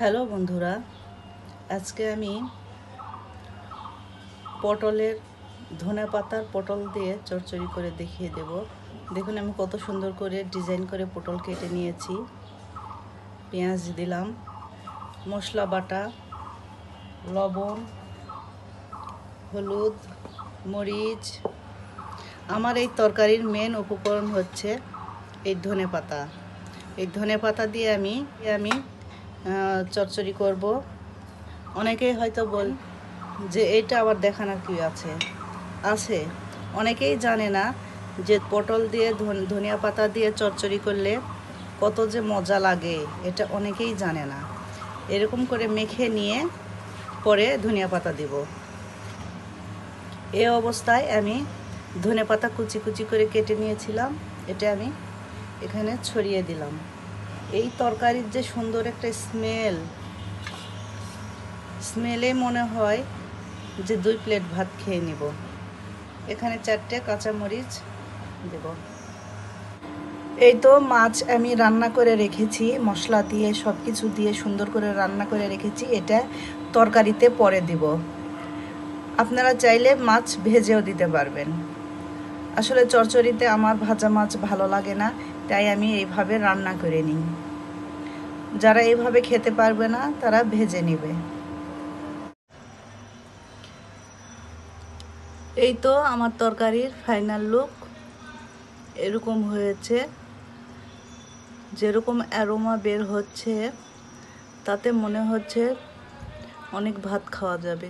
Hello বন্ধুরা, আজকে আমি পটলের ধনেপাতার পটল দিয়ে চচ্চড়ি করে দেখিয়ে দেব। দেখুন আমি কত সুন্দর করে ডিজাইন করে পটল কেটে নিয়েছি। পেঁয়াজ দিলাম, মশলা বাটা, লবণ, হলুদ, মরিচ। আমার এই তরকারির মেন উপকরণ হচ্ছে এই ধনেপাতা। এই ধনেপাতা দিয়ে আমি চচ্চড়ি করব। অনেকেই হয়তো বল যে এটা আবার দেখানোর কি আছে অনেকেই জানে না যে পটল দিয়ে ধনিয়া পাতা দিয়ে চচ্চড়ি করলে কত যে মজা লাগে, এটা অনেকেই জানে না। এরকম করে মেখে নিয়ে পরে ধনিয়া পাতা দিব। এই অবস্থায় আমি ধনে পাতা কুচি কুচি করে কেটে নিয়েছিলাম, এটা আমি এখানে ছড়িয়ে দিলাম। এই তরকারির যে সুন্দর একটা স্মেলে মনে হয় যে 2 প্লেট ভাত খেয়ে নিব। এখানে 4টে কাঁচামরিচ দেব। এই তো মাছ আমি রান্না করে রেখেছি, মশলা দিয়ে সব কিছু দিয়ে সুন্দর করে রান্না করে রেখেছি। এটা তরকারিতে পরে দিব। আপনারা চাইলে মাছ ভেজেও দিতে পারবেন। আসলে চচ্চড়িতে আমার ভাজা মাছ ভালো লাগে না, তাই আমি এইভাবে রান্না করে নিই। যারা এইভাবে খেতে পারবে না তারা ভেজে নেবে। এই তো আমার তরকারির ফাইনাল লুক এরকম হয়েছে। যেরকম অ্যারোমা বের হচ্ছে তাতে মনে হচ্ছে অনেক ভাত খাওয়া যাবে।